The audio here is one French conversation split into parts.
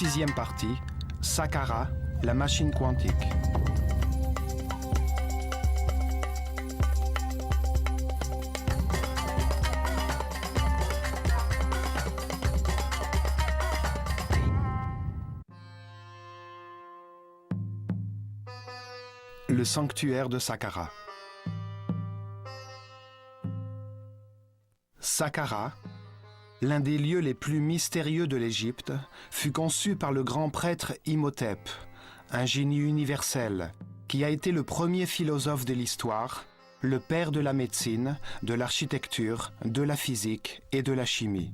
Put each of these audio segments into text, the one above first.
Sixième partie, Saqqara, la machine quantique. Le sanctuaire de Saqqara. Saqqara, l'un des lieux les plus mystérieux de l'Égypte, fut conçu par le grand prêtre Imhotep, un génie universel, qui a été le premier philosophe de l'histoire, le père de la médecine, de l'architecture, de la physique et de la chimie.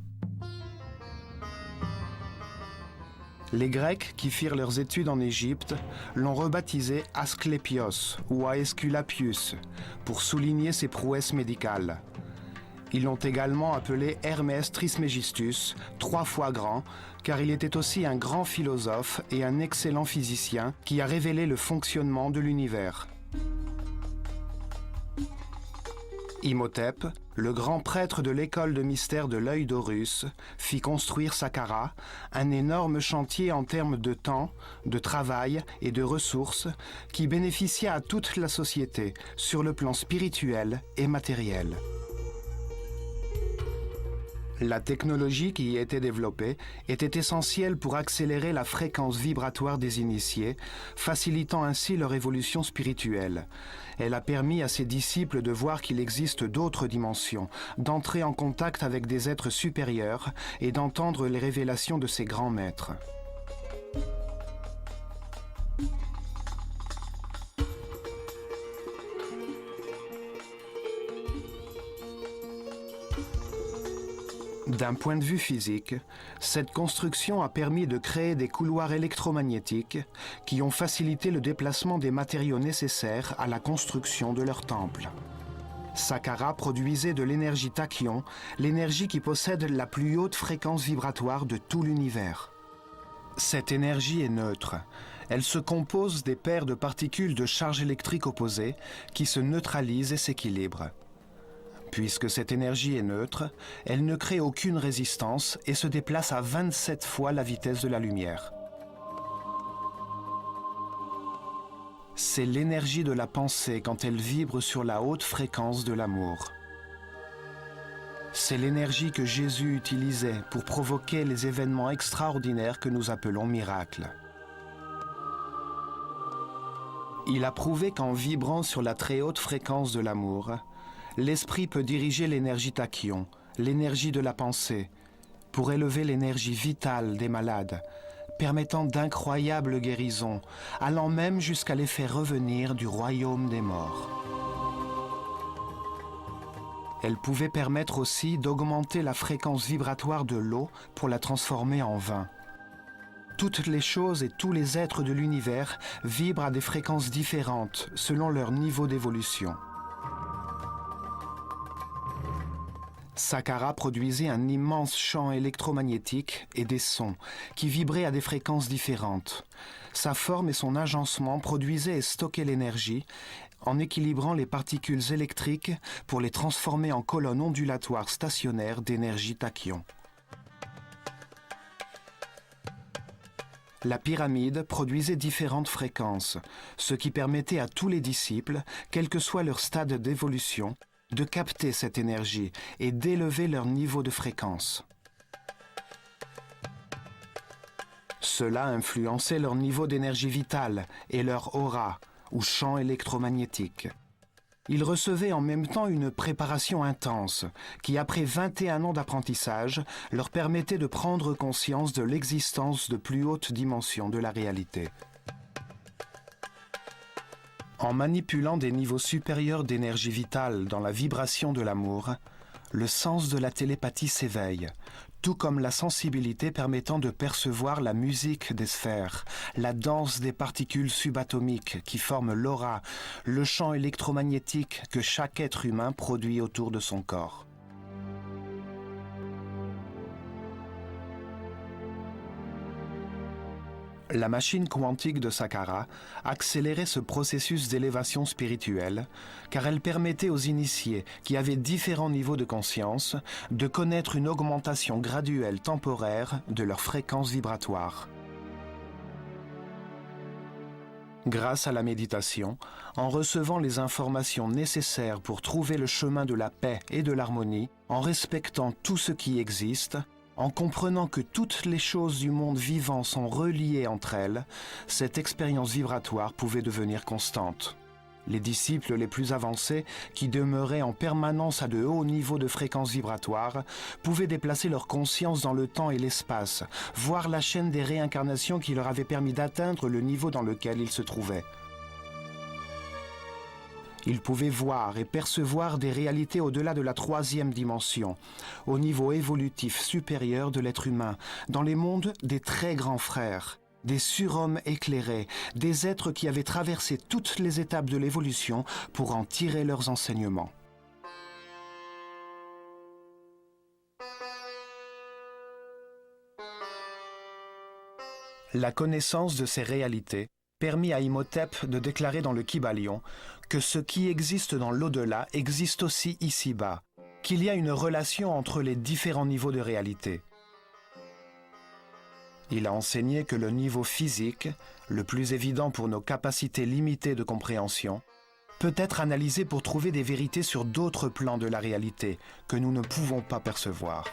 Les Grecs qui firent leurs études en Égypte l'ont rebaptisé Asclépios ou Aesculapius pour souligner ses prouesses médicales. Ils l'ont également appelé Hermès Trismégistus, 3 fois grand, car il était aussi un grand philosophe et un excellent physicien qui a révélé le fonctionnement de l'univers. Imhotep, le grand prêtre de l'école de mystère de l'œil d'Horus, fit construire Saqqara, un énorme chantier en termes de temps, de travail et de ressources qui bénéficia à toute la société sur le plan spirituel et matériel. La technologie qui y était développée était essentielle pour accélérer la fréquence vibratoire des initiés, facilitant ainsi leur évolution spirituelle. Elle a permis à ses disciples de voir qu'il existe d'autres dimensions, d'entrer en contact avec des êtres supérieurs et d'entendre les révélations de ces grands maîtres. D'un point de vue physique, cette construction a permis de créer des couloirs électromagnétiques qui ont facilité le déplacement des matériaux nécessaires à la construction de leur temple. Saqqara produisait de l'énergie tachyon, l'énergie qui possède la plus haute fréquence vibratoire de tout l'univers. Cette énergie est neutre. Elle se compose des paires de particules de charge électrique opposées qui se neutralisent et s'équilibrent. Puisque cette énergie est neutre, elle ne crée aucune résistance et se déplace à 27 fois la vitesse de la lumière. C'est l'énergie de la pensée quand elle vibre sur la haute fréquence de l'amour. C'est l'énergie que Jésus utilisait pour provoquer les événements extraordinaires que nous appelons miracles. Il a prouvé qu'en vibrant sur la très haute fréquence de l'amour, l'esprit peut diriger l'énergie tachyon, l'énergie de la pensée, pour élever l'énergie vitale des malades, permettant d'incroyables guérisons, allant même jusqu'à les faire revenir du royaume des morts. Elle pouvait permettre aussi d'augmenter la fréquence vibratoire de l'eau pour la transformer en vin. Toutes les choses et tous les êtres de l'univers vibrent à des fréquences différentes selon leur niveau d'évolution. Saqqara produisait un immense champ électromagnétique et des sons qui vibraient à des fréquences différentes. Sa forme et son agencement produisaient et stockaient l'énergie en équilibrant les particules électriques pour les transformer en colonnes ondulatoires stationnaires d'énergie tachyon. La pyramide produisait différentes fréquences, ce qui permettait à tous les disciples, quel que soit leur stade d'évolution, de capter cette énergie et d'élever leur niveau de fréquence. Cela influençait leur niveau d'énergie vitale et leur aura, ou champ électromagnétique. Ils recevaient en même temps une préparation intense qui, après 21 ans d'apprentissage, leur permettait de prendre conscience de l'existence de plus hautes dimensions de la réalité. En manipulant des niveaux supérieurs d'énergie vitale dans la vibration de l'amour, le sens de la télépathie s'éveille, tout comme la sensibilité permettant de percevoir la musique des sphères, la danse des particules subatomiques qui forment l'aura, le champ électromagnétique que chaque être humain produit autour de son corps. La machine quantique de Saqqara accélérait ce processus d'élévation spirituelle car elle permettait aux initiés qui avaient différents niveaux de conscience de connaître une augmentation graduelle temporaire de leur fréquence vibratoire. Grâce à la méditation, en recevant les informations nécessaires pour trouver le chemin de la paix et de l'harmonie, en respectant tout ce qui existe, en comprenant que toutes les choses du monde vivant sont reliées entre elles, cette expérience vibratoire pouvait devenir constante. Les disciples les plus avancés, qui demeuraient en permanence à de hauts niveaux de fréquence vibratoire, pouvaient déplacer leur conscience dans le temps et l'espace, voir la chaîne des réincarnations qui leur avait permis d'atteindre le niveau dans lequel ils se trouvaient. Ils pouvaient voir et percevoir des réalités au-delà de la 3e dimension, au niveau évolutif supérieur de l'être humain, dans les mondes des très grands frères, des surhommes éclairés, des êtres qui avaient traversé toutes les étapes de l'évolution pour en tirer leurs enseignements. La connaissance de ces réalités permit à Imhotep de déclarer dans le Kybalion que ce qui existe dans l'au-delà existe aussi ici-bas, qu'il y a une relation entre les différents niveaux de réalité. Il a enseigné que le niveau physique, le plus évident pour nos capacités limitées de compréhension, peut être analysé pour trouver des vérités sur d'autres plans de la réalité que nous ne pouvons pas percevoir.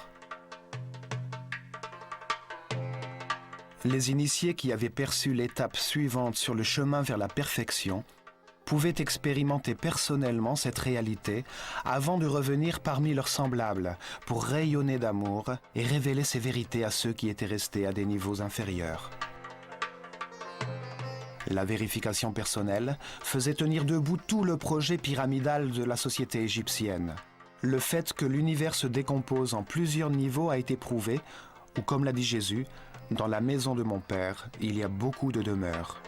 Les initiés qui avaient perçu l'étape suivante sur le chemin vers la perfection pouvaient expérimenter personnellement cette réalité avant de revenir parmi leurs semblables pour rayonner d'amour et révéler ces vérités à ceux qui étaient restés à des niveaux inférieurs. La vérification personnelle faisait tenir debout tout le projet pyramidal de la société égyptienne. Le fait que l'univers se décompose en plusieurs niveaux a été prouvé, ou comme l'a dit Jésus, dans la maison de mon Père, il y a beaucoup de demeures.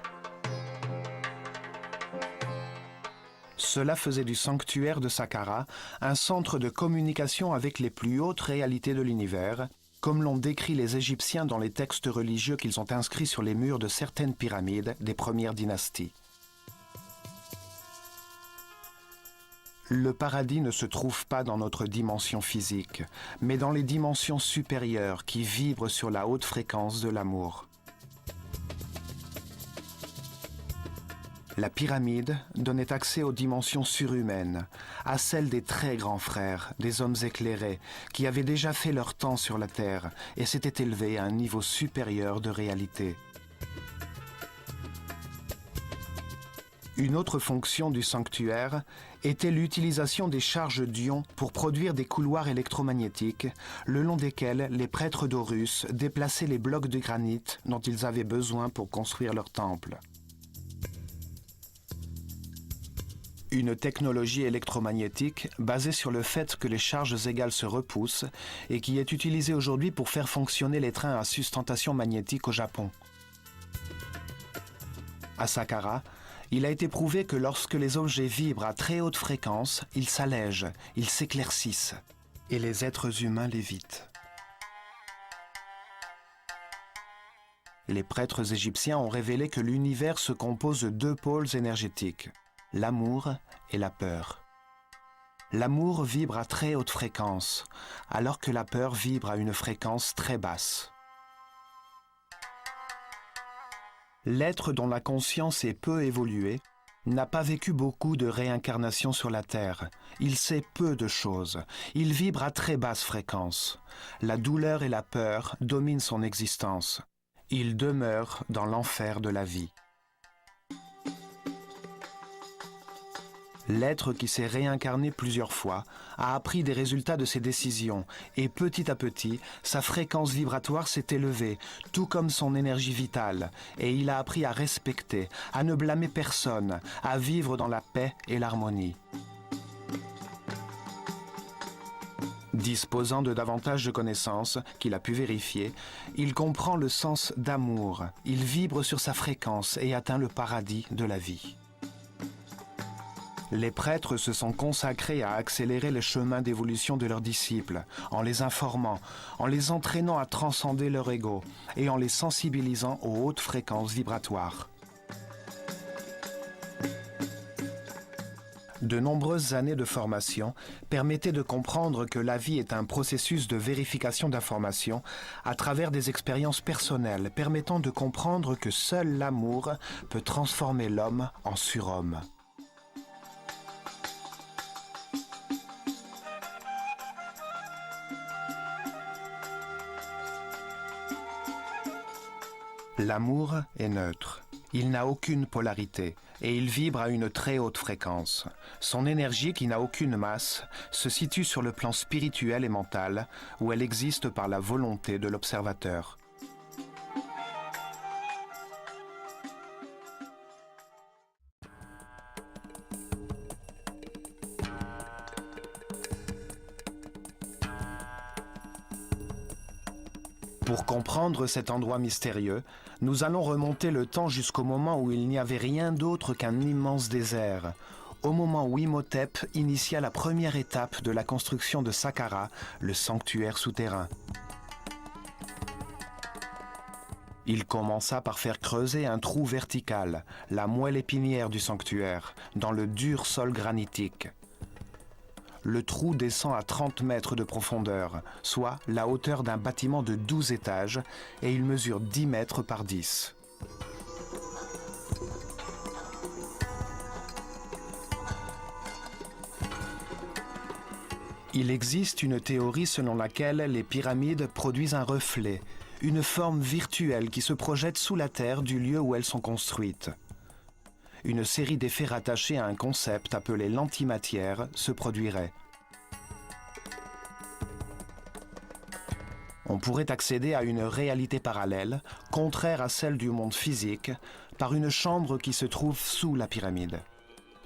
Cela faisait du sanctuaire de Saqqara un centre de communication avec les plus hautes réalités de l'univers, comme l'ont décrit les Égyptiens dans les textes religieux qu'ils ont inscrits sur les murs de certaines pyramides des premières dynasties. Le paradis ne se trouve pas dans notre dimension physique, mais dans les dimensions supérieures qui vibrent sur la haute fréquence de l'amour. La pyramide donnait accès aux dimensions surhumaines, à celles des très grands frères, des hommes éclairés, qui avaient déjà fait leur temps sur la Terre et s'étaient élevés à un niveau supérieur de réalité. Une autre fonction du sanctuaire était l'utilisation des charges d'ions pour produire des couloirs électromagnétiques, le long desquels les prêtres d'Horus déplaçaient les blocs de granit dont ils avaient besoin pour construire leur temple. Une technologie électromagnétique basée sur le fait que les charges égales se repoussent et qui est utilisée aujourd'hui pour faire fonctionner les trains à sustentation magnétique au Japon. À Saqqara, il a été prouvé que lorsque les objets vibrent à très haute fréquence, ils s'allègent, ils s'éclaircissent, et les êtres humains l'évitent. Les prêtres égyptiens ont révélé que l'univers se compose de 2 pôles énergétiques, l'amour et la peur. L'amour vibre à très haute fréquence, alors que la peur vibre à une fréquence très basse. L'être dont la conscience est peu évoluée n'a pas vécu beaucoup de réincarnations sur la Terre. Il sait peu de choses. Il vibre à très basse fréquence. La douleur et la peur dominent son existence. Il demeure dans l'enfer de la vie. L'être qui s'est réincarné plusieurs fois a appris des résultats de ses décisions et petit à petit, sa fréquence vibratoire s'est élevée, tout comme son énergie vitale, et il a appris à respecter, à ne blâmer personne, à vivre dans la paix et l'harmonie. Disposant de davantage de connaissances qu'il a pu vérifier, il comprend le sens d'amour, il vibre sur sa fréquence et atteint le paradis de la vie. Les prêtres se sont consacrés à accélérer le chemin d'évolution de leurs disciples, en les informant, en les entraînant à transcender leur ego et en les sensibilisant aux hautes fréquences vibratoires. De nombreuses années de formation permettaient de comprendre que la vie est un processus de vérification d'informations à travers des expériences personnelles permettant de comprendre que seul l'amour peut transformer l'homme en surhomme. L'amour est neutre. Il n'a aucune polarité et il vibre à une très haute fréquence. Son énergie, qui n'a aucune masse, se situe sur le plan spirituel et mental, où elle existe par la volonté de l'observateur. Pour comprendre cet endroit mystérieux, nous allons remonter le temps jusqu'au moment où il n'y avait rien d'autre qu'un immense désert, au moment où Imhotep initia la première étape de la construction de Saqqara, le sanctuaire souterrain. Il commença par faire creuser un trou vertical, la moelle épinière du sanctuaire, dans le dur sol granitique. Le trou descend à 30 mètres de profondeur, soit la hauteur d'un bâtiment de 12 étages, et il mesure 10 mètres par 10. Il existe une théorie selon laquelle les pyramides produisent un reflet, une forme virtuelle qui se projette sous la terre du lieu où elles sont construites. Une série d'effets rattachés à un concept appelé l'antimatière se produirait. On pourrait accéder à une réalité parallèle, contraire à celle du monde physique, par une chambre qui se trouve sous la pyramide.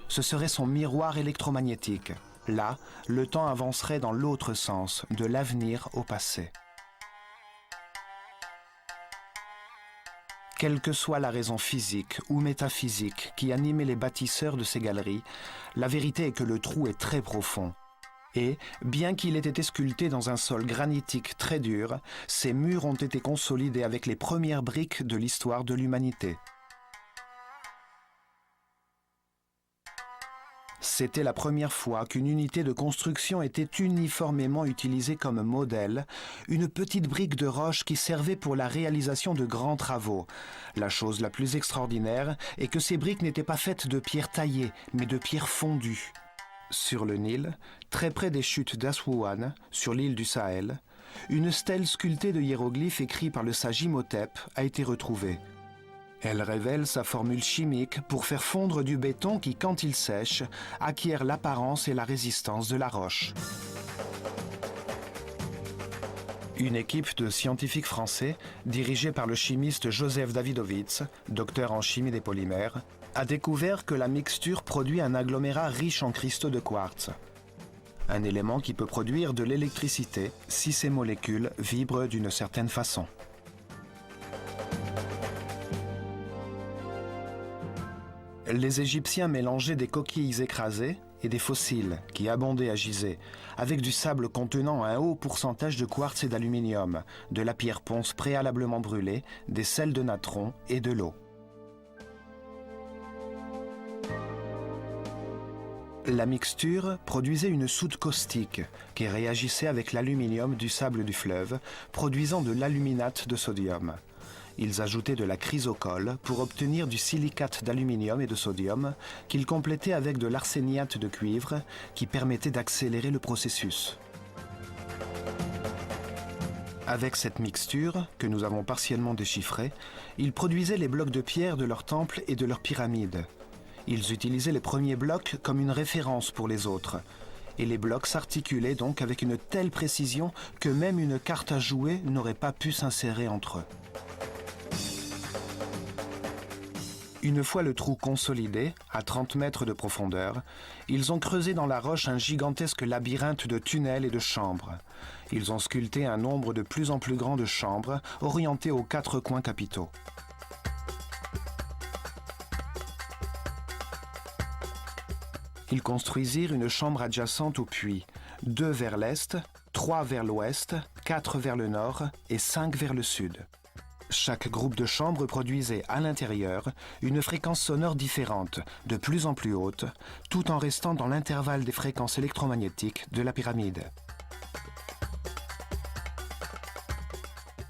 Ce serait son miroir électromagnétique. Là, le temps avancerait dans l'autre sens, de l'avenir au passé. Quelle que soit la raison physique ou métaphysique qui animait les bâtisseurs de ces galeries, la vérité est que le trou est très profond. Et, bien qu'il ait été sculpté dans un sol granitique très dur, ces murs ont été consolidés avec les premières briques de l'histoire de l'humanité. C'était la première fois qu'une unité de construction était uniformément utilisée comme modèle, une petite brique de roche qui servait pour la réalisation de grands travaux. La chose la plus extraordinaire est que ces briques n'étaient pas faites de pierre taillée, mais de pierre fondue. Sur le Nil, très près des chutes d'Aswan, sur l'île du Sahel, une stèle sculptée de hiéroglyphes écrits par le sage Imhotep a été retrouvée. Elle révèle sa formule chimique pour faire fondre du béton qui, quand il sèche, acquiert l'apparence et la résistance de la roche. Une équipe de scientifiques français, dirigée par le chimiste Joseph Davidovits, docteur en chimie des polymères, a découvert que la mixture produit un agglomérat riche en cristaux de quartz. Un élément qui peut produire de l'électricité si ses molécules vibrent d'une certaine façon. Les Égyptiens mélangeaient des coquilles écrasées et des fossiles qui abondaient à Gizeh, avec du sable contenant un haut pourcentage de quartz et d'aluminium, de la pierre ponce préalablement brûlée, des sels de natron et de l'eau. La mixture produisait une soude caustique qui réagissait avec l'aluminium du sable du fleuve, produisant de l'aluminate de sodium. Ils ajoutaient de la chrysocole pour obtenir du silicate d'aluminium et de sodium qu'ils complétaient avec de l'arséniate de cuivre qui permettait d'accélérer le processus. Avec cette mixture, que nous avons partiellement déchiffrée, ils produisaient les blocs de pierre de leurs temples et de leurs pyramides. Ils utilisaient les premiers blocs comme une référence pour les autres. Et les blocs s'articulaient donc avec une telle précision que même une carte à jouer n'aurait pas pu s'insérer entre eux. Une fois le trou consolidé, à 30 mètres de profondeur, ils ont creusé dans la roche un gigantesque labyrinthe de tunnels et de chambres. Ils ont sculpté un nombre de plus en plus grand de chambres, orientées aux 4 coins capitaux. Ils construisirent une chambre adjacente au puits, 2 vers l'est, 3 vers l'ouest, 4 vers le nord et 5 vers le sud. Chaque groupe de chambres produisait à l'intérieur une fréquence sonore différente, de plus en plus haute, tout en restant dans l'intervalle des fréquences électromagnétiques de la pyramide.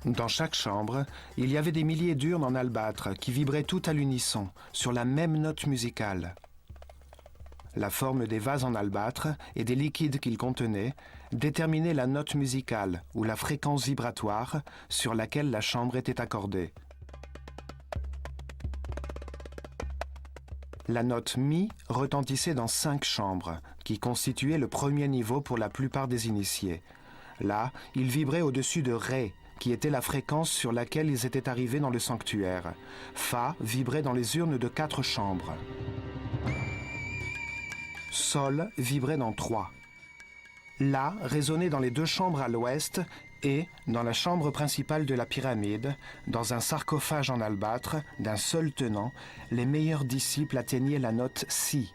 Dans chaque chambre, il y avait des milliers d'urnes en albâtre qui vibraient toutes à l'unisson, sur la même note musicale. La forme des vases en albâtre et des liquides qu'ils contenaient déterminait la note musicale ou la fréquence vibratoire sur laquelle la chambre était accordée. La note Mi retentissait dans 5 chambres, qui constituaient le premier niveau pour la plupart des initiés. Là, il vibrait au-dessus de Ré, qui était la fréquence sur laquelle ils étaient arrivés dans le sanctuaire. Fa vibrait dans les urnes de 4 chambres. Sol vibrait dans 3. La résonnait dans les 2 chambres à l'ouest et, dans la chambre principale de la pyramide, dans un sarcophage en albâtre d'un seul tenant, les meilleurs disciples atteignaient la note Si,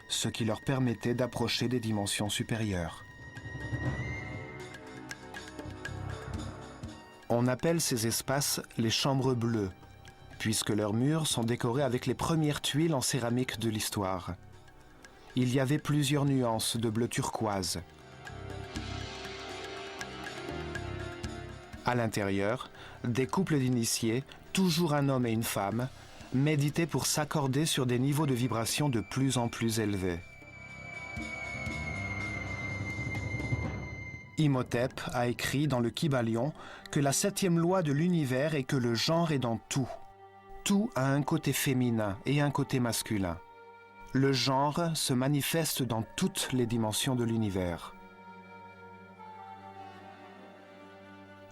ce qui leur permettait d'approcher des dimensions supérieures. On appelle ces espaces les chambres bleues, puisque leurs murs sont décorés avec les premières tuiles en céramique de l'histoire. Il y avait plusieurs nuances de bleu turquoise. À l'intérieur, des couples d'initiés, toujours un homme et une femme, méditaient pour s'accorder sur des niveaux de vibration de plus en plus élevés. Imhotep a écrit dans le Kybalion que la 7e loi de l'univers est que le genre est dans tout. Tout a un côté féminin et un côté masculin. Le genre se manifeste dans toutes les dimensions de l'univers.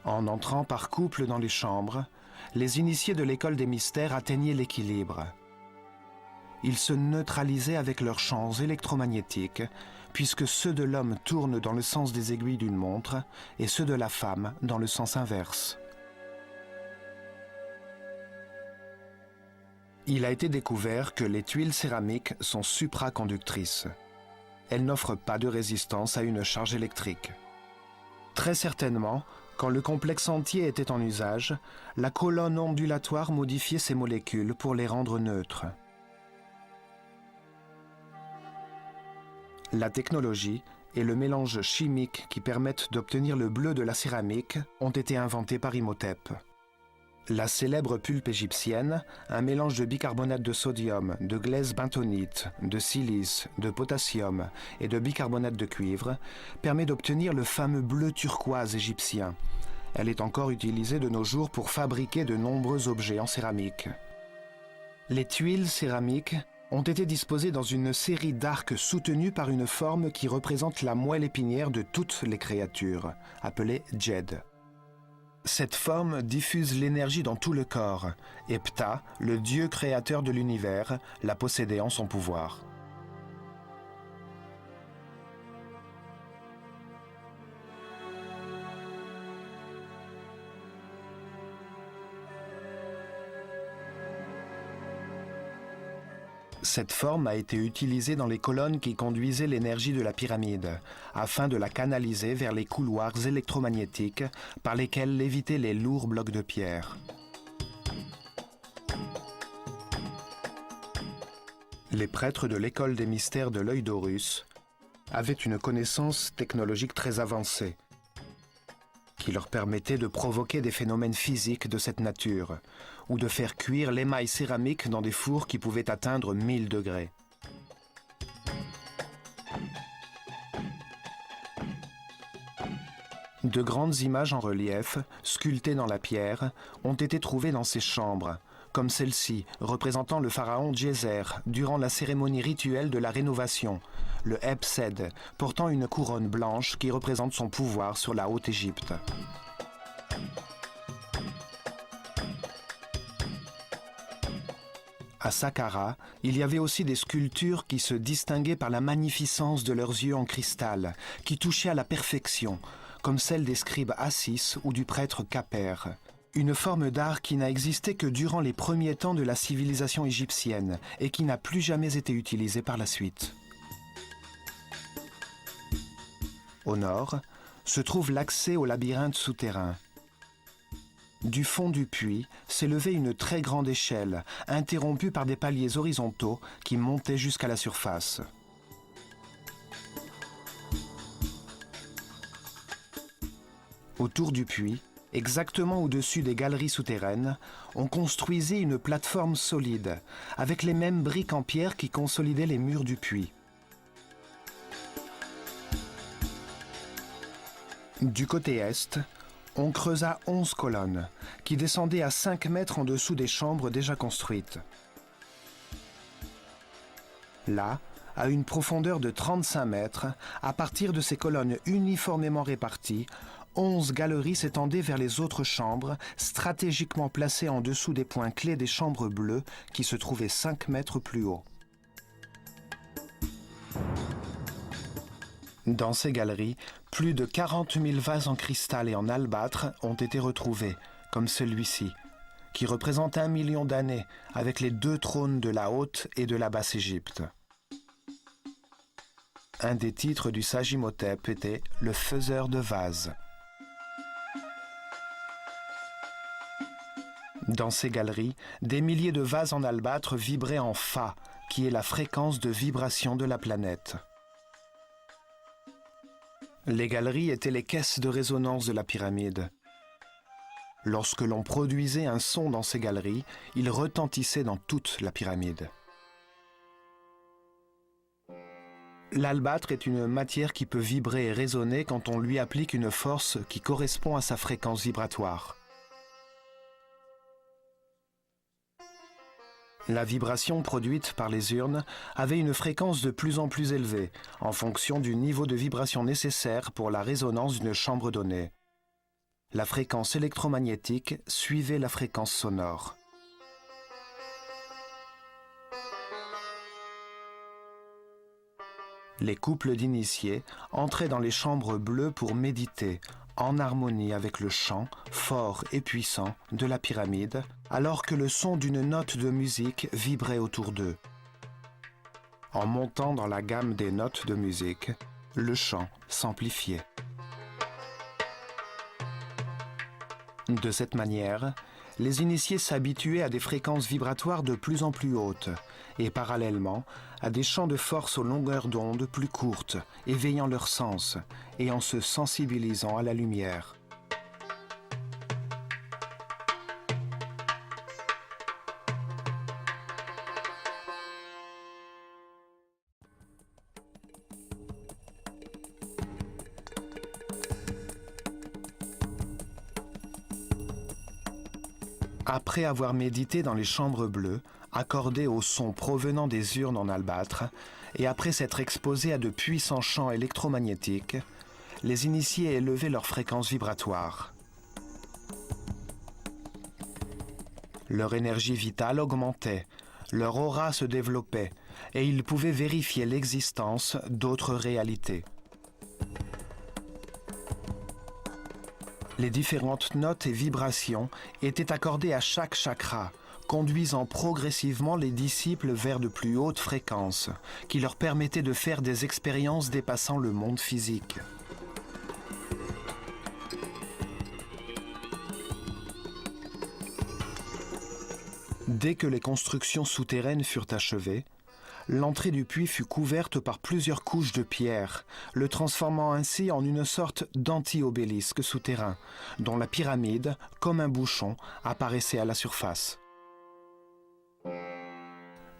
En entrant par couple dans les chambres, les initiés de l'école des mystères atteignaient l'équilibre. Ils se neutralisaient avec leurs champs électromagnétiques, puisque ceux de l'homme tournent dans le sens des aiguilles d'une montre et ceux de la femme dans le sens inverse. Il a été découvert que les tuiles céramiques sont supraconductrices. Elles n'offrent pas de résistance à une charge électrique. Très certainement, quand le complexe entier était en usage, la colonne ondulatoire modifiait ces molécules pour les rendre neutres. La technologie et le mélange chimique qui permettent d'obtenir le bleu de la céramique ont été inventés par Imhotep. La célèbre pulpe égyptienne, un mélange de bicarbonate de sodium, de glaise bentonite, de silice, de potassium et de bicarbonate de cuivre, permet d'obtenir le fameux bleu turquoise égyptien. Elle est encore utilisée de nos jours pour fabriquer de nombreux objets en céramique. Les tuiles céramiques ont été disposées dans une série d'arcs soutenus par une forme qui représente la moelle épinière de toutes les créatures, appelée Djed. Cette forme diffuse l'énergie dans tout le corps, et Ptah, le dieu créateur de l'univers, l'a possédée en son pouvoir. Cette forme a été utilisée dans les colonnes qui conduisaient l'énergie de la pyramide, afin de la canaliser vers les couloirs électromagnétiques par lesquels lévitaient les lourds blocs de pierre. Les prêtres de l'école des mystères de l'œil d'Horus avaient une connaissance technologique très avancée, qui leur permettait de provoquer des phénomènes physiques de cette nature, ou de faire cuire l'émail céramique dans des fours qui pouvaient atteindre 1000 degrés. De grandes images en relief, sculptées dans la pierre, ont été trouvées dans ces chambres, comme celle-ci, représentant le pharaon Djeser durant la cérémonie rituelle de la rénovation, le Hebsed, portant une couronne blanche qui représente son pouvoir sur la Haute-Égypte. À Saqqara, il y avait aussi des sculptures qui se distinguaient par la magnificence de leurs yeux en cristal, qui touchaient à la perfection, comme celle des scribes Assis ou du prêtre Khapper. Une forme d'art qui n'a existé que durant les premiers temps de la civilisation égyptienne et qui n'a plus jamais été utilisée par la suite. Au nord, se trouve l'accès au labyrinthe souterrain. Du fond du puits s'élevait une très grande échelle, interrompue par des paliers horizontaux qui montaient jusqu'à la surface. Autour du puits, exactement au-dessus des galeries souterraines, on construisait une plateforme solide, avec les mêmes briques en pierre qui consolidaient les murs du puits. Du côté est, on creusa 11 colonnes, qui descendaient à 5 mètres en dessous des chambres déjà construites. Là, à une profondeur de 35 mètres, à partir de ces colonnes uniformément réparties, 11 galeries s'étendaient vers les autres chambres, stratégiquement placées en dessous des points clés des chambres bleues qui se trouvaient 5 mètres plus haut. Dans ces galeries, plus de 40 000 vases en cristal et en albâtre ont été retrouvés, comme celui-ci, qui représente 1 million d'années avec les 2 trônes de la Haute et de la Basse Égypte. Un des titres du sage Imhotep était « le faiseur de vases ». Dans ces galeries, des milliers de vases en albâtre vibraient en Fa, qui est la fréquence de vibration de la planète. Les galeries étaient les caisses de résonance de la pyramide. Lorsque l'on produisait un son dans ces galeries, il retentissait dans toute la pyramide. L'albâtre est une matière qui peut vibrer et résonner quand on lui applique une force qui correspond à sa fréquence vibratoire. La vibration produite par les urnes avait une fréquence de plus en plus élevée, en fonction du niveau de vibration nécessaire pour la résonance d'une chambre donnée. La fréquence électromagnétique suivait la fréquence sonore. Les couples d'initiés entraient dans les chambres bleues pour méditer, en harmonie avec le chant, fort et puissant, de la pyramide, alors que le son d'une note de musique vibrait autour d'eux. En montant dans la gamme des notes de musique, le chant s'amplifiait. De cette manière, les initiés s'habituaient à des fréquences vibratoires de plus en plus hautes et parallèlement à des champs de force aux longueurs d'onde plus courtes, éveillant leurs sens et en se sensibilisant à la lumière. Après avoir médité dans les chambres bleues, accordées aux sons provenant des urnes en albâtre, et après s'être exposés à de puissants champs électromagnétiques, les initiés élevaient leur fréquence vibratoire. Leur énergie vitale augmentait, leur aura se développait, et ils pouvaient vérifier l'existence d'autres réalités. Les différentes notes et vibrations étaient accordées à chaque chakra, conduisant progressivement les disciples vers de plus hautes fréquences, qui leur permettaient de faire des expériences dépassant le monde physique. Dès que les constructions souterraines furent achevées, l'entrée du puits fut couverte par plusieurs couches de pierre, le transformant ainsi en une sorte d'anti-obélisque souterrain, dont la pyramide, comme un bouchon, apparaissait à la surface.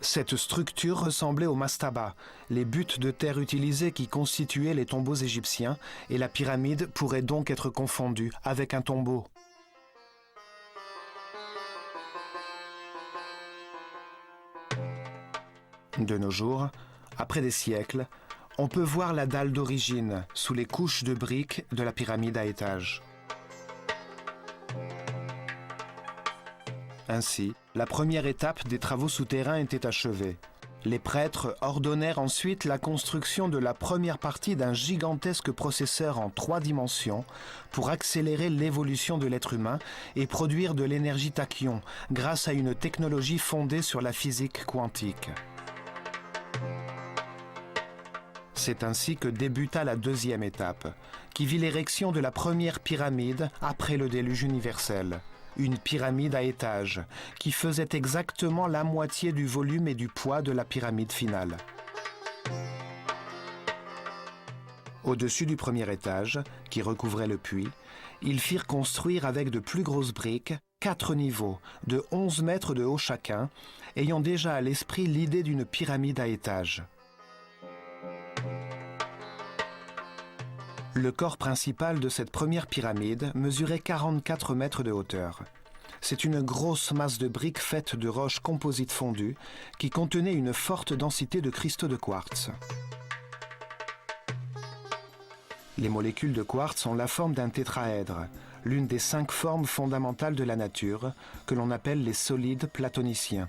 Cette structure ressemblait au mastaba, les buttes de terre utilisées qui constituaient les tombeaux égyptiens, et la pyramide pourrait donc être confondue avec un tombeau. De nos jours, après des siècles, on peut voir la dalle d'origine sous les couches de briques de la pyramide à étages. Ainsi, la première étape des travaux souterrains était achevée. Les prêtres ordonnèrent ensuite la construction de la première partie d'un gigantesque processeur en 3 dimensions pour accélérer l'évolution de l'être humain et produire de l'énergie tachyon grâce à une technologie fondée sur la physique quantique. C'est ainsi que débuta la deuxième étape, qui vit l'érection de la première pyramide après le déluge universel, une pyramide à étages, qui faisait exactement la moitié du volume et du poids de la pyramide finale. Au-dessus du premier étage, qui recouvrait le puits, ils firent construire avec de plus grosses briques 4 niveaux, de 11 mètres de haut chacun, ayant déjà à l'esprit l'idée d'une pyramide à étages. Le corps principal de cette première pyramide mesurait 44 mètres de hauteur. C'est une grosse masse de briques faites de roches composites fondues qui contenait une forte densité de cristaux de quartz. Les molécules de quartz ont la forme d'un tétraèdre, l'une des 5 formes fondamentales de la nature, que l'on appelle les solides platoniciens.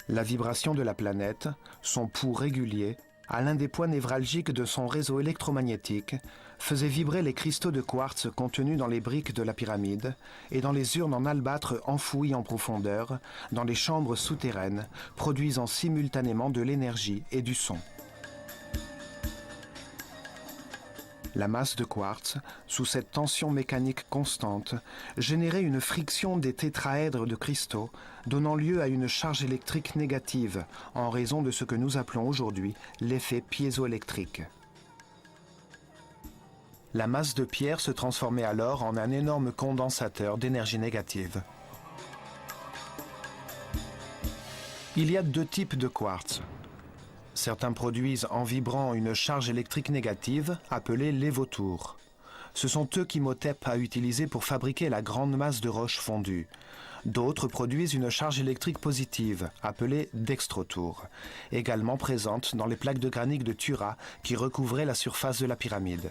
La vibration de la planète, son pouls régulier, à l'un des points névralgiques de son réseau électromagnétique, faisait vibrer les cristaux de quartz contenus dans les briques de la pyramide et dans les urnes en albâtre enfouies en profondeur, dans les chambres souterraines, produisant simultanément de l'énergie et du son. La masse de quartz, sous cette tension mécanique constante, générait une friction des tétraèdres de cristaux, donnant lieu à une charge électrique négative, en raison de ce que nous appelons aujourd'hui l'effet piézoélectrique. La masse de pierre se transformait alors en un énorme condensateur d'énergie négative. Il y a 2 types de quartz. Certains produisent en vibrant une charge électrique négative, appelée lévotour. Ce sont eux qu'Imhotep a utilisé pour fabriquer la grande masse de roches fondues. D'autres produisent une charge électrique positive, appelée dextrotour, également présente dans les plaques de granit de Tura qui recouvraient la surface de la pyramide.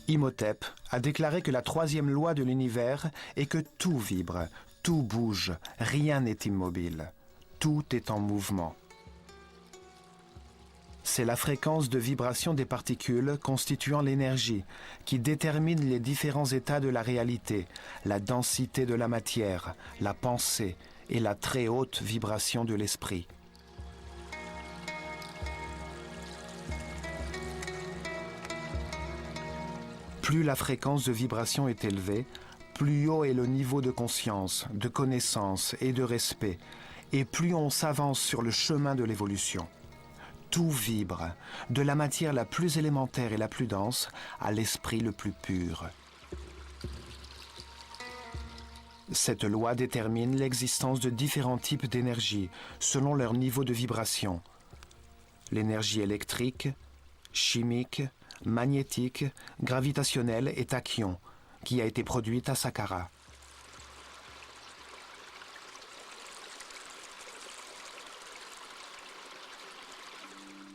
Imhotep a déclaré que la 3e loi de l'univers est que tout vibre, tout bouge, rien n'est immobile. Tout est en mouvement. C'est la fréquence de vibration des particules constituant l'énergie qui détermine les différents états de la réalité, la densité de la matière, la pensée et la très haute vibration de l'esprit. Plus la fréquence de vibration est élevée, plus haut est le niveau de conscience, de connaissance et de respect, et plus on s'avance sur le chemin de l'évolution. Tout vibre, de la matière la plus élémentaire et la plus dense à l'esprit le plus pur. Cette loi détermine l'existence de différents types d'énergie selon leur niveau de vibration. L'énergie électrique, chimique, magnétique, gravitationnelle et tachyon, qui a été produite à Saqqara.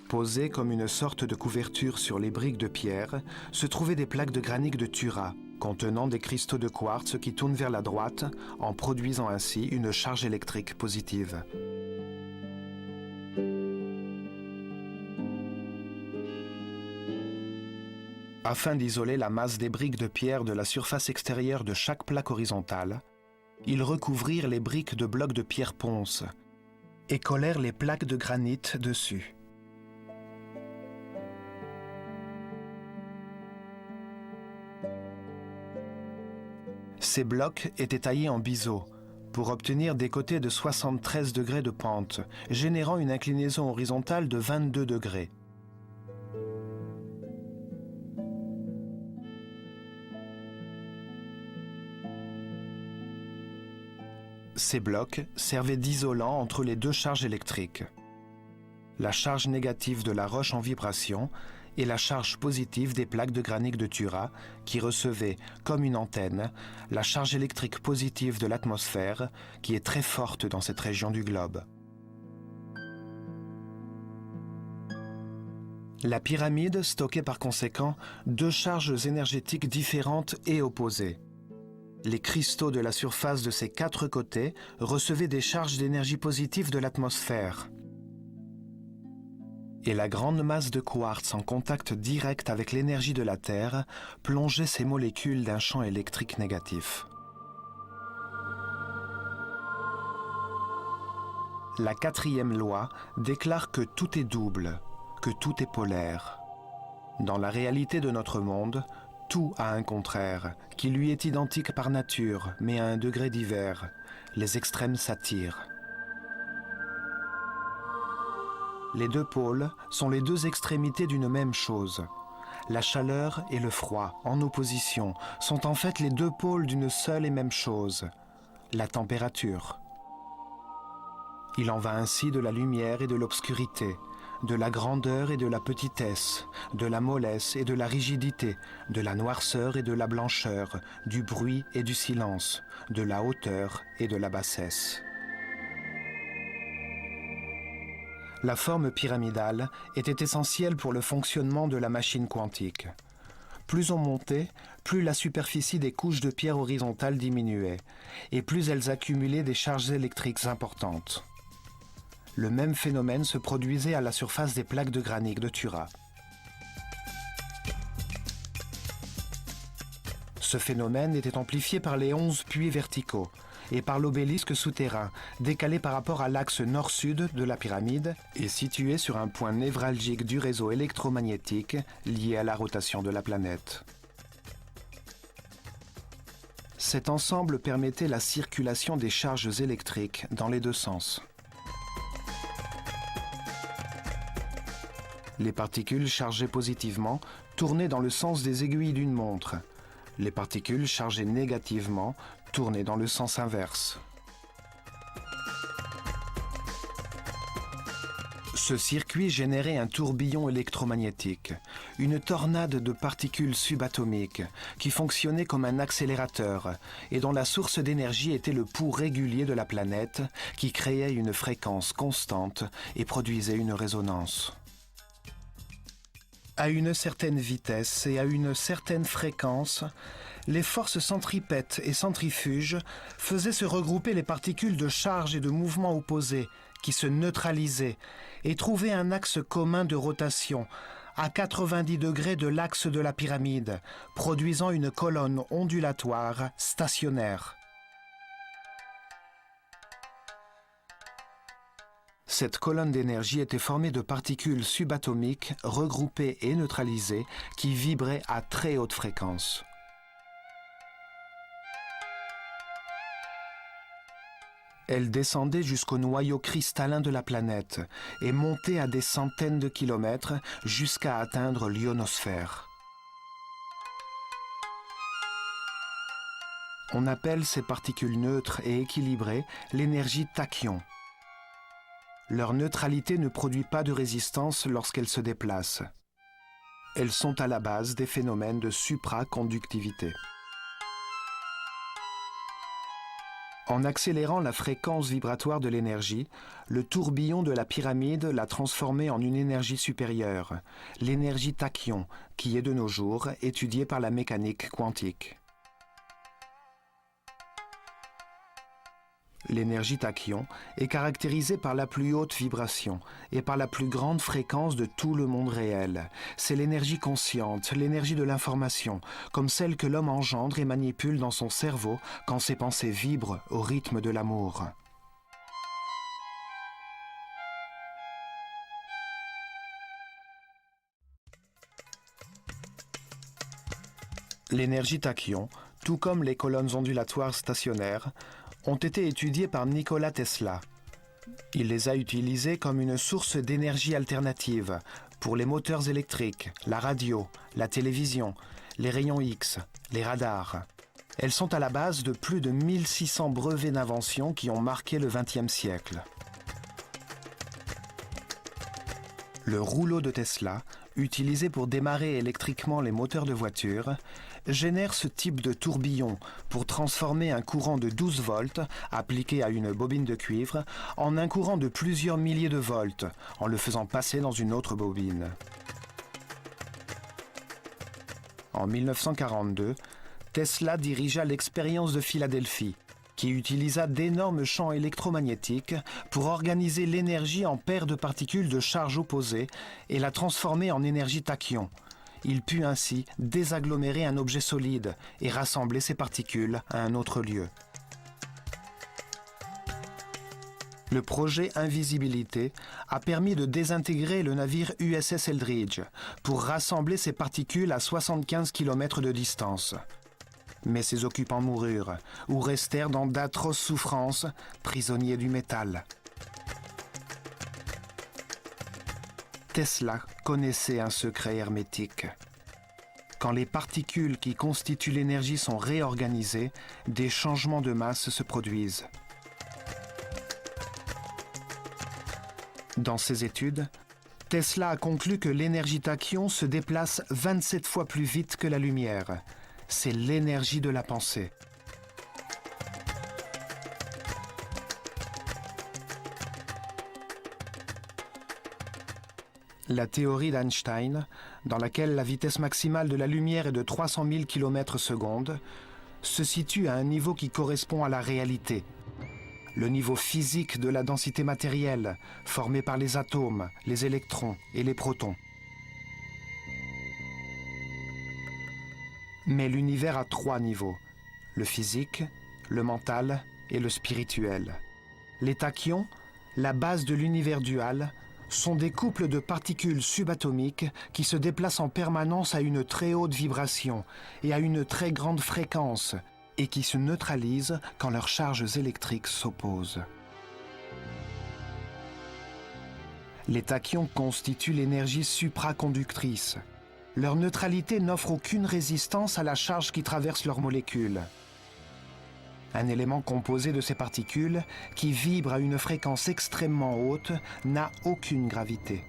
Posées comme une sorte de couverture sur les briques de pierre, se trouvaient des plaques de granit de Tura, contenant des cristaux de quartz qui tournent vers la droite, en produisant ainsi une charge électrique positive. Afin d'isoler la masse des briques de pierre de la surface extérieure de chaque plaque horizontale, ils recouvrirent les briques de blocs de pierre ponce et collèrent les plaques de granit dessus. Ces blocs étaient taillés en biseau pour obtenir des côtés de 73 degrés de pente, générant une inclinaison horizontale de 22 degrés. Ces blocs servaient d'isolant entre les 2 charges électriques. La charge négative de la roche en vibration et la charge positive des plaques de granit de Tura qui recevaient, comme une antenne, la charge électrique positive de l'atmosphère qui est très forte dans cette région du globe. La pyramide stockait par conséquent 2 charges énergétiques différentes et opposées. Les cristaux de la surface de ses 4 côtés recevaient des charges d'énergie positive de l'atmosphère. Et la grande masse de quartz en contact direct avec l'énergie de la Terre plongeait ces molécules d'un champ électrique négatif. La 4e loi déclare que tout est double, que tout est polaire. Dans la réalité de notre monde, tout a un contraire, qui lui est identique par nature, mais à un degré divers. Les extrêmes s'attirent. Les deux pôles sont les deux extrémités d'une même chose. La chaleur et le froid, en opposition, sont en fait les deux pôles d'une seule et même chose, la température. Il en va ainsi de la lumière et de l'obscurité, de la grandeur et de la petitesse, de la mollesse et de la rigidité, de la noirceur et de la blancheur, du bruit et du silence, de la hauteur et de la bassesse. La forme pyramidale était essentielle pour le fonctionnement de la machine quantique. Plus on montait, plus la superficie des couches de pierre horizontale diminuait, et plus elles accumulaient des charges électriques importantes. Le même phénomène se produisait à la surface des plaques de granit de Tura. Ce phénomène était amplifié par les 11 puits verticaux et par l'obélisque souterrain, décalé par rapport à l'axe nord-sud de la pyramide et situé sur un point névralgique du réseau électromagnétique lié à la rotation de la planète. Cet ensemble permettait la circulation des charges électriques dans les deux sens. Les particules chargées positivement tournaient dans le sens des aiguilles d'une montre. Les particules chargées négativement tournaient dans le sens inverse. Ce circuit générait un tourbillon électromagnétique, une tornade de particules subatomiques qui fonctionnait comme un accélérateur et dont la source d'énergie était le pouls régulier de la planète qui créait une fréquence constante et produisait une résonance. À une certaine vitesse et à une certaine fréquence, les forces centripètes et centrifuges faisaient se regrouper les particules de charge et de mouvement opposés qui se neutralisaient et trouvaient un axe commun de rotation à 90 degrés de l'axe de la pyramide, produisant une colonne ondulatoire stationnaire. Cette colonne d'énergie était formée de particules subatomiques regroupées et neutralisées qui vibraient à très haute fréquence. Elles descendaient jusqu'au noyau cristallin de la planète et montaient à des centaines de kilomètres jusqu'à atteindre l'ionosphère. On appelle ces particules neutres et équilibrées l'énergie tachyon. Leur neutralité ne produit pas de résistance lorsqu'elles se déplacent. Elles sont à la base des phénomènes de supraconductivité. En accélérant la fréquence vibratoire de l'énergie, le tourbillon de la pyramide l'a transformée en une énergie supérieure, l'énergie tachyon, qui est de nos jours étudiée par la mécanique quantique. L'énergie tachyon est caractérisée par la plus haute vibration et par la plus grande fréquence de tout le monde réel. C'est l'énergie consciente, l'énergie de l'information, comme celle que l'homme engendre et manipule dans son cerveau quand ses pensées vibrent au rythme de l'amour. L'énergie tachyon, tout comme les colonnes ondulatoires stationnaires, ont été étudiées par Nikola Tesla. Il les a utilisées comme une source d'énergie alternative pour les moteurs électriques, la radio, la télévision, les rayons X, les radars. Elles sont à la base de plus de 1600 brevets d'invention qui ont marqué le XXe siècle. Le rouleau de Tesla, utilisé pour démarrer électriquement les moteurs de voiture, génère ce type de tourbillon pour transformer un courant de 12 volts appliqué à une bobine de cuivre en un courant de plusieurs milliers de volts en le faisant passer dans une autre bobine. En 1942, Tesla dirigea l'expérience de Philadelphie, qui utilisa d'énormes champs électromagnétiques pour organiser l'énergie en paires de particules de charge opposée et la transformer en énergie tachyon. Il put ainsi désagglomérer un objet solide et rassembler ces particules à un autre lieu. Le projet Invisibilité a permis de désintégrer le navire USS Eldridge pour rassembler ses particules à 75 km de distance. Mais ses occupants moururent ou restèrent dans d'atroces souffrances, prisonniers du métal. Tesla connaissait un secret hermétique. Quand les particules qui constituent l'énergie sont réorganisées, des changements de masse se produisent. Dans ses études, Tesla a conclu que l'énergie tachyon se déplace 27 fois plus vite que la lumière. C'est l'énergie de la pensée. La théorie d'Einstein, dans laquelle la vitesse maximale de la lumière est de 300 000 km/s, se situe à un niveau qui correspond à la réalité. Le niveau physique de la densité matérielle, formée par les atomes, les électrons et les protons. Mais l'univers a 3 niveaux, le physique, le mental et le spirituel. Les tachyons, la base de l'univers dual, sont des couples de particules subatomiques qui se déplacent en permanence à une très haute vibration et à une très grande fréquence, et qui se neutralisent quand leurs charges électriques s'opposent. Les tachyons constituent l'énergie supraconductrice. Leur neutralité n'offre aucune résistance à la charge qui traverse leurs molécules. Un élément composé de ces particules, qui vibre à une fréquence extrêmement haute, n'a aucune gravité.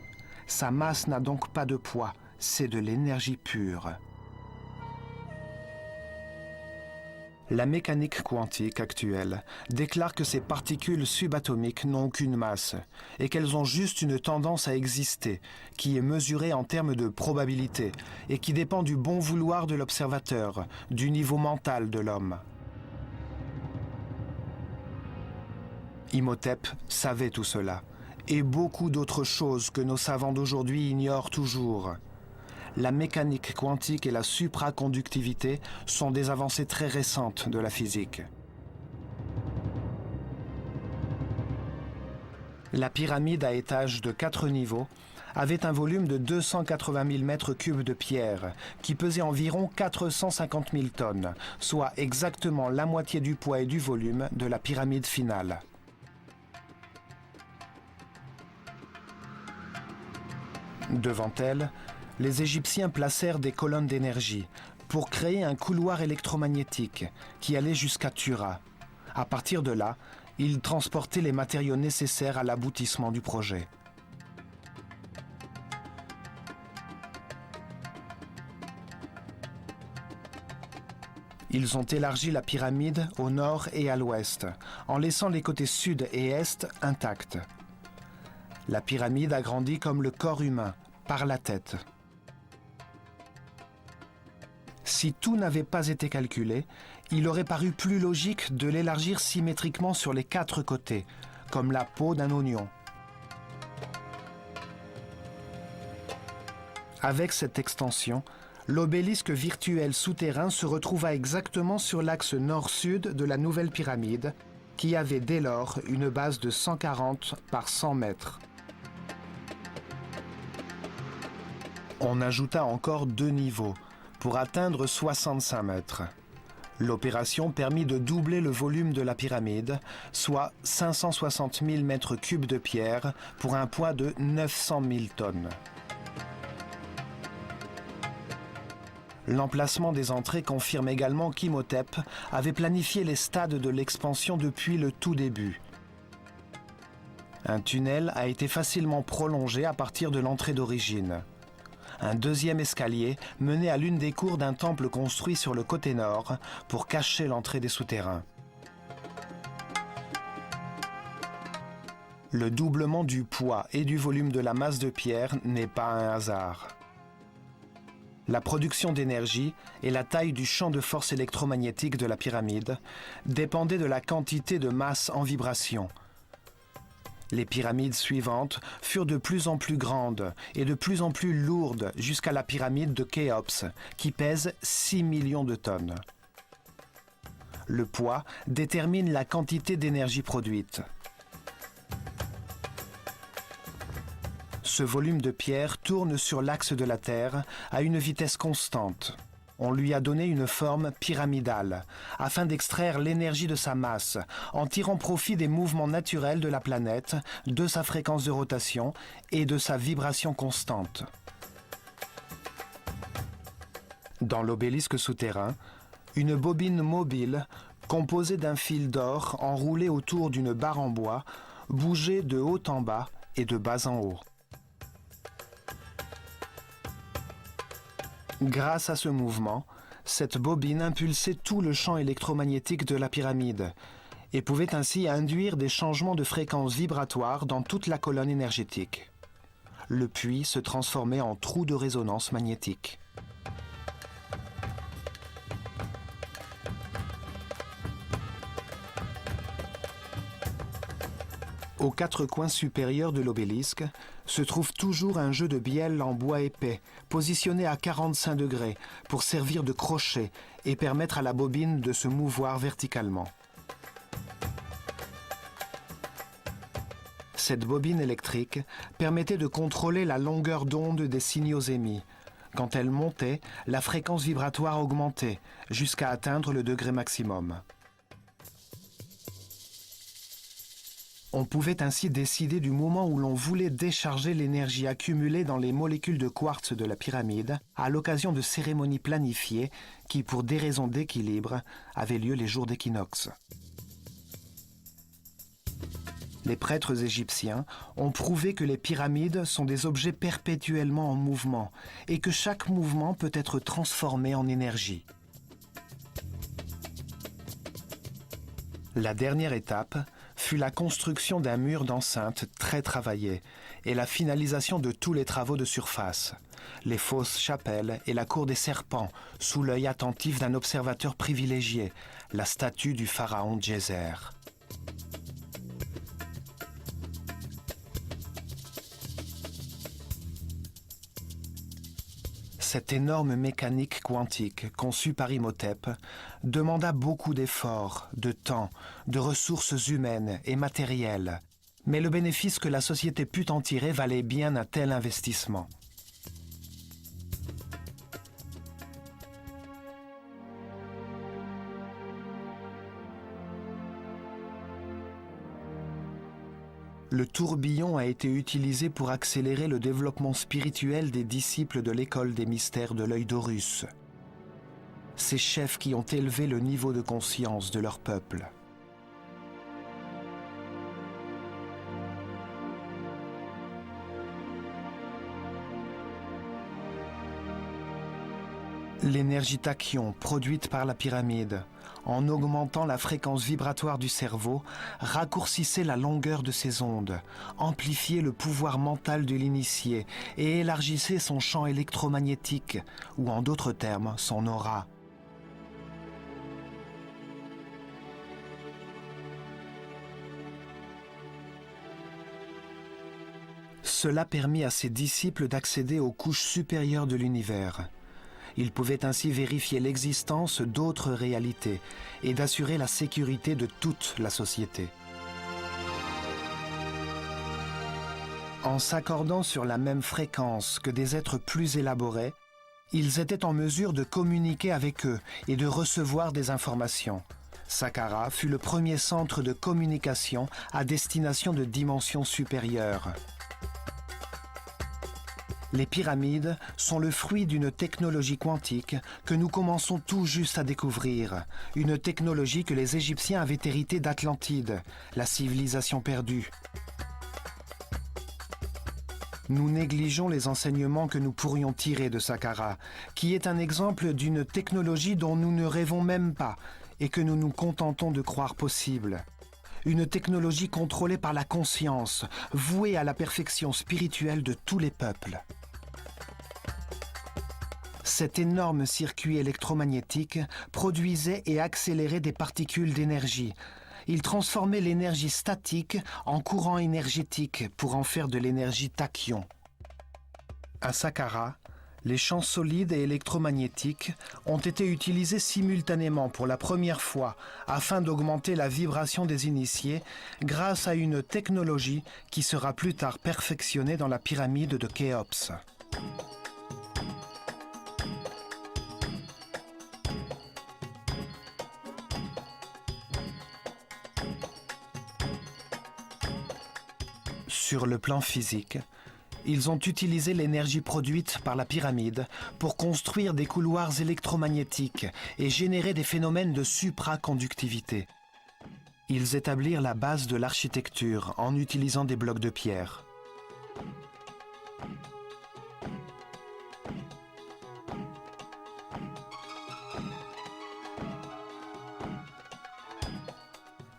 Sa masse n'a donc pas de poids, c'est de l'énergie pure. La mécanique quantique actuelle déclare que ces particules subatomiques n'ont aucune masse et qu'elles ont juste une tendance à exister, qui est mesurée en termes de probabilité et qui dépend du bon vouloir de l'observateur, du niveau mental de l'homme. Imhotep savait tout cela, et beaucoup d'autres choses que nos savants d'aujourd'hui ignorent toujours. La mécanique quantique et la supraconductivité sont des avancées très récentes de la physique. La pyramide à étages de 4 niveaux avait un volume de 280 000 mètres cubes de pierre, qui pesait environ 450 000 tonnes, soit exactement la moitié du poids et du volume de la pyramide finale. Devant elle, les Égyptiens placèrent des colonnes d'énergie pour créer un couloir électromagnétique qui allait jusqu'à Tura. À partir de là, ils transportaient les matériaux nécessaires à l'aboutissement du projet. Ils ont élargi la pyramide au nord et à l'ouest, en laissant les côtés sud et est intacts. La pyramide a grandi comme le corps humain, par la tête. Si tout n'avait pas été calculé, il aurait paru plus logique de l'élargir symétriquement sur les 4 côtés, comme la peau d'un oignon. Avec cette extension, l'obélisque virtuel souterrain se retrouva exactement sur l'axe nord-sud de la nouvelle pyramide, qui avait dès lors une base de 140 par 100 mètres. On ajouta encore 2 niveaux, pour atteindre 65 mètres. L'opération permit de doubler le volume de la pyramide, soit 560 000 mètres cubes de pierre pour un poids de 900 000 tonnes. L'emplacement des entrées confirme également qu'Imhotep avait planifié les stades de l'expansion depuis le tout début. Un tunnel a été facilement prolongé à partir de l'entrée d'origine. Un deuxième escalier menait à l'une des cours d'un temple construit sur le côté nord pour cacher l'entrée des souterrains. Le doublement du poids et du volume de la masse de pierre n'est pas un hasard. La production d'énergie et la taille du champ de force électromagnétique de la pyramide dépendaient de la quantité de masse en vibration. Les pyramides suivantes furent de plus en plus grandes et de plus en plus lourdes jusqu'à la pyramide de Khéops, qui pèse 6 millions de tonnes. Le poids détermine la quantité d'énergie produite. Ce volume de pierre tourne sur l'axe de la Terre à une vitesse constante. On lui a donné une forme pyramidale, afin d'extraire l'énergie de sa masse, en tirant profit des mouvements naturels de la planète, de sa fréquence de rotation et de sa vibration constante. Dans l'obélisque souterrain, une bobine mobile, composée d'un fil d'or enroulé autour d'une barre en bois, bougeait de haut en bas et de bas en haut. Grâce à ce mouvement, cette bobine impulsait tout le champ électromagnétique de la pyramide et pouvait ainsi induire des changements de fréquence vibratoire dans toute la colonne énergétique. Le puits se transformait en trou de résonance magnétique. Aux quatre coins supérieurs de l'obélisque se trouve toujours un jeu de bielle en bois épais, positionné à 45 degrés pour servir de crochet et permettre à la bobine de se mouvoir verticalement. Cette bobine électrique permettait de contrôler la longueur d'onde des signaux émis. Quand elle montait, la fréquence vibratoire augmentait jusqu'à atteindre le degré maximum. On pouvait ainsi décider du moment où l'on voulait décharger l'énergie accumulée dans les molécules de quartz de la pyramide à l'occasion de cérémonies planifiées qui, pour des raisons d'équilibre, avaient lieu les jours d'équinoxe. Les prêtres égyptiens ont prouvé que les pyramides sont des objets perpétuellement en mouvement et que chaque mouvement peut être transformé en énergie. La dernière étape fut la construction d'un mur d'enceinte très travaillé et la finalisation de tous les travaux de surface, les fausses chapelles et la cour des serpents, sous l'œil attentif d'un observateur privilégié, la statue du pharaon Djéser. Cette énorme mécanique quantique conçue par Imhotep demanda beaucoup d'efforts, de temps, de ressources humaines et matérielles, mais le bénéfice que la société put en tirer valait bien un tel investissement. Le tourbillon a été utilisé pour accélérer le développement spirituel des disciples de l'école des mystères de l'œil d'Horus, ces chefs qui ont élevé le niveau de conscience de leur peuple. L'énergie tachyon produite par la pyramide, en augmentant la fréquence vibratoire du cerveau, raccourcissait la longueur de ses ondes, amplifiait le pouvoir mental de l'initié et élargissait son champ électromagnétique, ou en d'autres termes, son aura. Cela permit à ses disciples d'accéder aux couches supérieures de l'univers. Ils pouvaient ainsi vérifier l'existence d'autres réalités et d'assurer la sécurité de toute la société. En s'accordant sur la même fréquence que des êtres plus élaborés, ils étaient en mesure de communiquer avec eux et de recevoir des informations. Saqqara fut le premier centre de communication à destination de dimensions supérieures. Les pyramides sont le fruit d'une technologie quantique que nous commençons tout juste à découvrir, une technologie que les Égyptiens avaient héritée d'Atlantide, la civilisation perdue. Nous négligeons les enseignements que nous pourrions tirer de Saqqara, qui est un exemple d'une technologie dont nous ne rêvons même pas et que nous nous contentons de croire possible. Une technologie contrôlée par la conscience, vouée à la perfection spirituelle de tous les peuples. Cet énorme circuit électromagnétique produisait et accélérait des particules d'énergie. Il transformait l'énergie statique en courant énergétique pour en faire de l'énergie tachyon. À Saqqara, Les champs solides et électromagnétiques ont été utilisés simultanément pour la première fois afin d'augmenter la vibration des initiés grâce à une technologie qui sera plus tard perfectionnée dans la pyramide de Khéops. Sur le plan physique, ils ont utilisé l'énergie produite par la pyramide pour construire des couloirs électromagnétiques et générer des phénomènes de supraconductivité. Ils établirent la base de l'architecture en utilisant des blocs de pierre.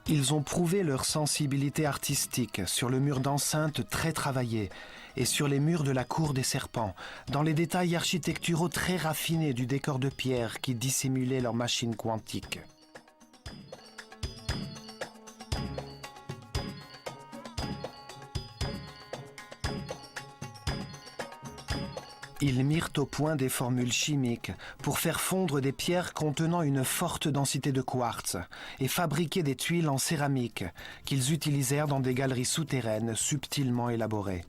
Ils ont prouvé leur sensibilité artistique sur le mur d'enceinte très travaillé et sur les murs de la cour des serpents, dans les détails architecturaux très raffinés du décor de pierre qui dissimulait leurs machines quantiques. Ils mirent au point des formules chimiques pour faire fondre des pierres contenant une forte densité de quartz et fabriquer des tuiles en céramique qu'ils utilisèrent dans des galeries souterraines subtilement élaborées.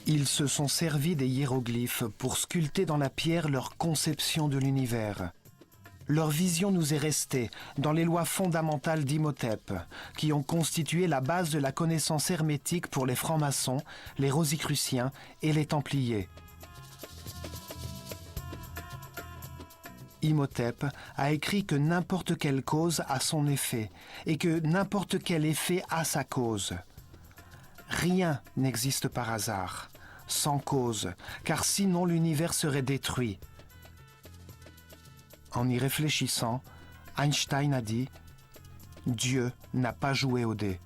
Ils se sont servis des hiéroglyphes pour sculpter dans la pierre leur conception de l'univers. Leur vision nous est restée dans les lois fondamentales d'Imhotep, qui ont constitué la base de la connaissance hermétique pour les francs-maçons, les rosicruciens et les templiers. Imhotep a écrit que n'importe quelle cause a son effet et que n'importe quel effet a sa cause. Rien n'existe par hasard, sans cause, car sinon l'univers serait détruit. En y réfléchissant, Einstein a dit « Dieu n'a pas joué au dé ».